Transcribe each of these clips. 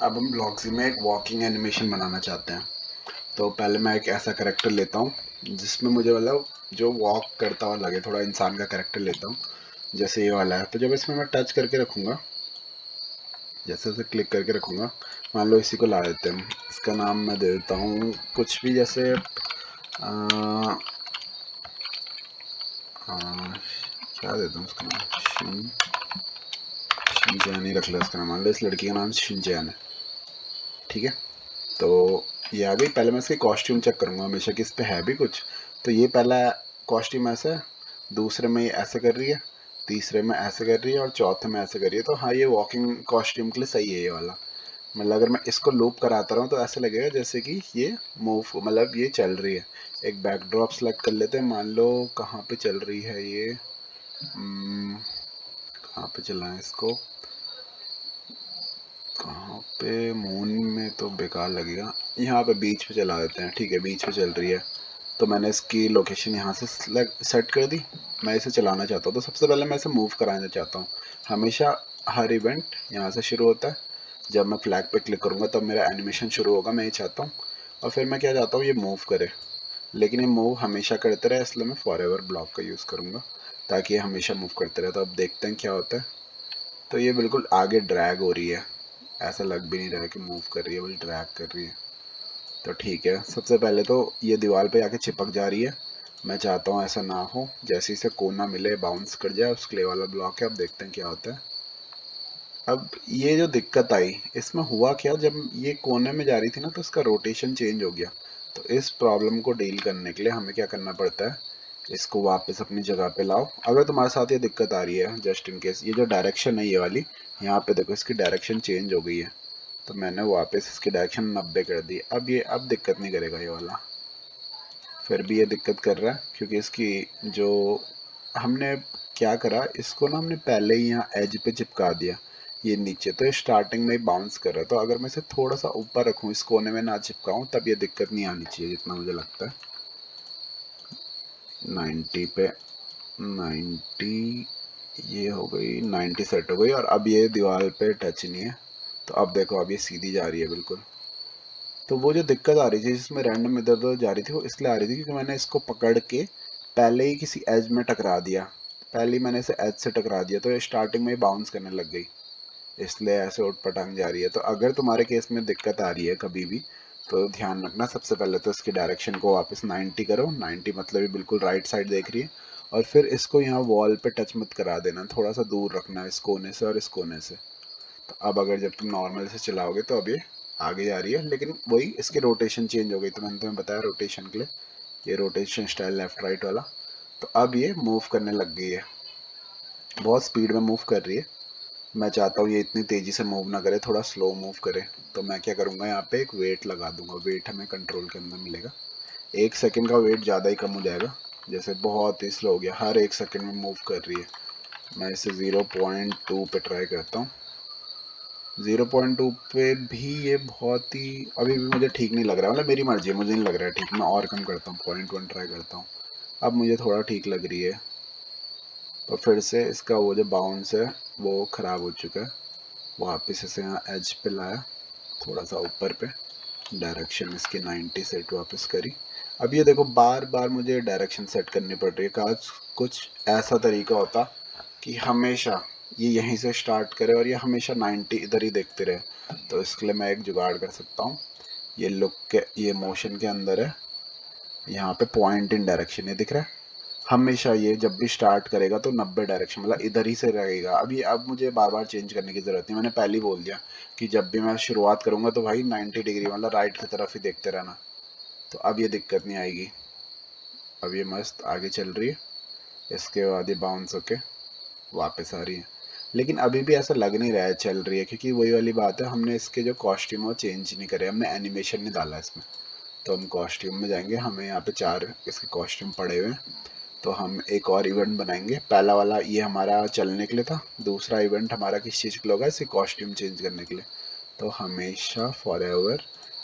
अब हम ब्लॉक्सी में एक वॉकिंग एनिमेशन बनाना चाहते हैं। तो पहले मैं एक ऐसा करेक्टर लेता हूँ जिसमें मुझे मतलब जो वॉक करता हुआ लगे, थोड़ा इंसान का करेक्टर लेता हूँ जैसे ये वाला है। तो जब इसमें मैं टच करके रखूँगा, जैसे उसे क्लिक करके रखूँगा, मान लो इसी को ला देते हैं। इसका नाम मैं दे देता हूँ कुछ भी, जैसे क्या देता हूँ उसका नाम, शिनचैन ही रख लो इसका नाम। मान लो इस लड़की का नाम शिनचैन है, ठीक है। तो ये आ गई। पहले मैं इसकी कॉस्ट्यूम चेक करूँगा हमेशा कि इस पे है भी कुछ। तो ये पहला कॉस्ट्यूम ऐसा है, दूसरे में ये ऐसे कर रही है, तीसरे में ऐसे कर रही है और चौथे में ऐसे कर रही है। तो हाँ, ये वॉकिंग कॉस्ट्यूम के लिए सही है ये वाला। मतलब अगर मैं इसको लूप कराता रहूँ तो ऐसे लगेगा जैसे कि ये मूव, मतलब ये चल रही है। एक बैकड्रॉप सेलेक्ट कर लेते हैं, मान लो कहाँ पे चल रही है ये, कहाँ पे चलाएं इसको, कहाँ पे, मून में तो बेकार लगेगा, यहाँ पे बीच पे चला देते हैं। ठीक है, बीच पे चल रही है। तो मैंने इसकी लोकेशन यहाँ से सेट कर दी। मैं इसे चलाना चाहता हूँ तो सबसे पहले मैं इसे मूव कराना चाहता हूँ। हमेशा हर इवेंट यहाँ से शुरू होता है। जब मैं फ्लैग पे क्लिक करूँगा तब मेरा एनिमेशन शुरू होगा, मैं ये चाहता हूँ। और फिर मैं क्या चाहता हूँ, ये मूव करे, लेकिन ये मूव हमेशा करते रहे, इसलिए मैं फॉर एवर ब्लॉक का यूज़ करूँगा ताकि ये हमेशा मूव करते रहे। तो अब देखते हैं क्या होता है। तो ये बिल्कुल आगे ड्रैग हो रही है, ऐसा लग भी नहीं रहा है कि मूव कर रही है, बल्कि ड्रैग कर रही है। तो ठीक है, सबसे पहले तो ये दीवार पे आके चिपक जा रही है। मैं चाहता हूँ ऐसा ना हो, जैसे इसे कोना मिले बाउंस कर जाए, उस क्ले वाला ब्लॉक है। अब देखते हैं क्या होता है। अब ये जो दिक्कत आई, इसमें हुआ क्या, जब ये कोने में जा रही थी ना तो इसका रोटेशन चेंज हो गया। तो इस प्रॉब्लम को डील करने के लिए हमें क्या करना पड़ता है, इसको वापस अपनी जगह पे लाओ। अगर तुम्हारे साथ ये दिक्कत आ रही है, जस्ट इन केस, ये जो डायरेक्शन है ये वाली, यहाँ पे देखो इसकी डायरेक्शन चेंज हो गई है। तो मैंने वापस इसकी डायरेक्शन 90 कर दी। अब ये अब दिक्कत नहीं करेगा ये वाला। फिर भी ये दिक्कत कर रहा है क्योंकि इसकी जो हमने क्या करा, इसको ना हमने पहले ही यहाँ एज पे चिपका दिया ये नीचे, तो ये स्टार्टिंग में ही बाउंस कर रहा है। तो अगर मैं इसे थोड़ा सा ऊपर रखूँ, इस कोने में ना चिपकाऊँ, तब ये दिक्कत नहीं आनी चाहिए, जितना मुझे लगता है। 90 पे 90, ये हो गई 90 सेट हो गई। और अब ये दीवार पे टच नहीं है। तो अब देखो, अब ये सीधी जा रही है बिल्कुल। तो वो जो दिक्कत आ रही थी जिसमें रैंडम इधर उधर जा रही थी, वो इसलिए आ रही थी क्योंकि मैंने इसको पकड़ के पहले ही किसी एज में टकरा दिया। पहले ही मैंने इसे एज से टकरा दिया तो ये स्टार्टिंग में ही बाउंस करने लग गई, इसलिए ऐसे उठ पटांग जा रही है। तो अगर तुम्हारे केस में दिक्कत आ रही है कभी भी, तो ध्यान रखना, सबसे पहले तो इसकी डायरेक्शन को वापस 90 करो। 90 मतलब ये बिल्कुल राइट साइड देख रही है। और फिर इसको यहाँ वॉल पे टच मत करा देना, थोड़ा सा दूर रखना इस कोने से और इस कोने से। तो अब अगर जब तुम नॉर्मल से चलाओगे तो अब ये आगे जा रही है, लेकिन वही इसकी रोटेशन चेंज हो गई। तो मैंने तुम्हें बताया रोटेशन के लिए, ये रोटेशन स्टाइल लेफ्ट राइट वाला। तो अब ये मूव करने लग गई है, बहुत स्पीड में मूव कर रही है। मैं चाहता हूँ ये इतनी तेज़ी से मूव ना करे, थोड़ा स्लो मूव करे। तो मैं क्या करूँगा, यहाँ पे एक वेट लगा दूंगा। वेट हमें कंट्रोल के अंदर मिलेगा। 1 सेकंड का वेट ज़्यादा ही कम हो जाएगा, जैसे बहुत ही स्लो हो गया, हर 1 सेकंड में मूव कर रही है। मैं इसे 0.2 पे ट्राई करता हूँ। 0.2 पे भी ये बहुत ही अभी भी मुझे ठीक नहीं लग रहा है, मतलब मेरी मर्जी है, मुझे नहीं लग रहा है ठीक। मैं और कम करता हूँ, 0.1 ट्राई करता हूँ। अब मुझे थोड़ा ठीक लग रही है। और फिर से इसका वो जो बाउंस है वो ख़राब हो चुका है। वापस इसे यहाँ एज पे लाया, थोड़ा सा ऊपर पे, डायरेक्शन इसकी 90 सेट वापस करी। अब ये देखो, बार बार मुझे डायरेक्शन सेट करनी पड़ रही है। काश कुछ ऐसा तरीका होता कि हमेशा ये यहीं से स्टार्ट करे और ये हमेशा 90 इधर ही देखते रहे। तो इसके लिए मैं एक जुगाड़ कर सकता हूँ। ये लुक के, ये मोशन के अंदर है, यहाँ पे पॉइंट इन डायरेक्शन ये दिख रहा है। हमेशा ये जब भी स्टार्ट करेगा तो 90 डायरेक्शन, मतलब इधर ही से रहेगा। अब मुझे बार बार चेंज करने की ज़रूरत नहीं, मैंने पहले ही बोल दिया कि जब भी मैं शुरुआत करूँगा तो भाई 90 डिग्री, मतलब राइट की तरफ ही देखते रहना। तो अब ये दिक्कत नहीं आएगी। अब ये मस्त आगे चल रही है, इसके बाद ये बाउंस होके वापस आ रही है। लेकिन अभी भी ऐसा लग नहीं रहा है चल रही है, क्योंकि वही वाली बात है, हमने इसके जो कॉस्ट्यूम है वो चेंज नहीं करे, हमने एनिमेशन नहीं डाला इसमें। तो हम कॉस्ट्यूम में जाएंगे, हमें यहाँ पे 4 इसके कॉस्ट्यूम पड़े हुए हैं। तो हम एक और इवेंट बनाएंगे। पहला वाला ये हमारा चलने के लिए था, दूसरा इवेंट हमारा किस चीज़ के लिए होगा, इसे कॉस्ट्यूम चेंज करने के लिए। तो हमेशा फॉर एवर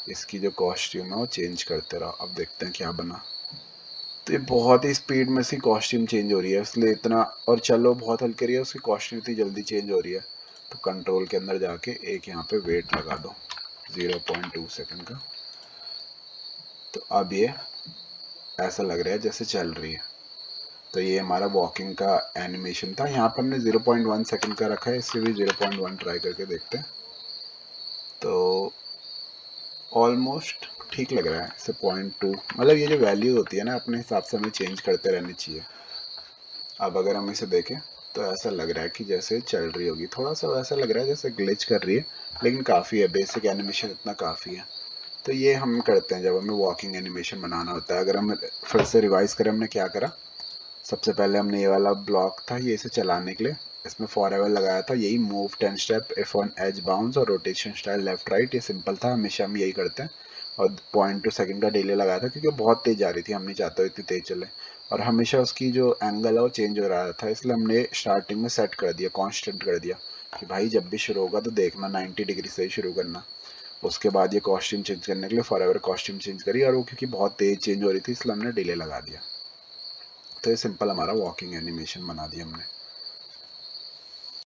इसकी जो कॉस्ट्यूम है वो चेंज करते रहो। अब देखते हैं क्या बना। तो ये बहुत ही स्पीड में इसकी कॉस्ट्यूम चेंज हो रही है, इसलिए इतना, और चलो बहुत हल्के रही है, उसकी कॉस्ट्यूम इतनी जल्दी चेंज हो रही है। तो कंट्रोल के अंदर जाके एक यहाँ पे वेट लगा दो 0.2 सेकंड का। तो अब ये ऐसा लग रहा है जैसे चल रही है। तो ये हमारा वॉकिंग का एनिमेशन था। यहाँ पर हमने 0.1 सेकंड का रखा है, इससे भी 0.1 ट्राई करके देखते हैं। तो ऑलमोस्ट ठीक लग रहा है। इससे 0.2 मतलब ये जो वैल्यू होती है ना, अपने हिसाब से हमें चेंज करते रहनी चाहिए। अब अगर हम इसे देखें तो ऐसा लग रहा है कि जैसे चल रही होगी, थोड़ा सा वैसा लग रहा है जैसे ग्लिच कर रही है, लेकिन काफ़ी है, बेसिक एनिमेशन इतना काफ़ी है। तो ये हम करते हैं जब हमें वॉकिंग एनिमेशन बनाना होता है। अगर हम फिर से रिवाइज करें, हमने क्या करा, सबसे पहले हमने ये वाला ब्लॉक था, ये इसे चलाने के लिए इसमें फॉरएवर लगाया था, यही move 10 step if on edge bounce और रोटेशन स्टाइल लेफ्ट राइट, ये सिंपल था, हमेशा हम यही करते हैं। और 0.2 सेकंड का डिले लगाया था क्योंकि बहुत तेज जा रही थी, हम नहीं चाहते इतनी तेज चले, और हमेशा उसकी जो एंगल है वो चेंज हो रहा था, इसलिए हमने स्टार्टिंग में सेट कर दिया, कॉन्स्टेंट कर दिया कि भाई जब भी शुरू होगा तो देखना 90 डिग्री से ही शुरू करना। उसके बाद ये कॉस्ट्यूम चेंज करने के लिए फॉरएवर कॉस्ट्यूम चेंज करी, और वो क्योंकि बहुत तेज चेंज हो रही थी इसलिए हमने डिले लगा दिया। तो ये सिंपल हमारा वॉकिंग एनिमेशन बना दिया हमने।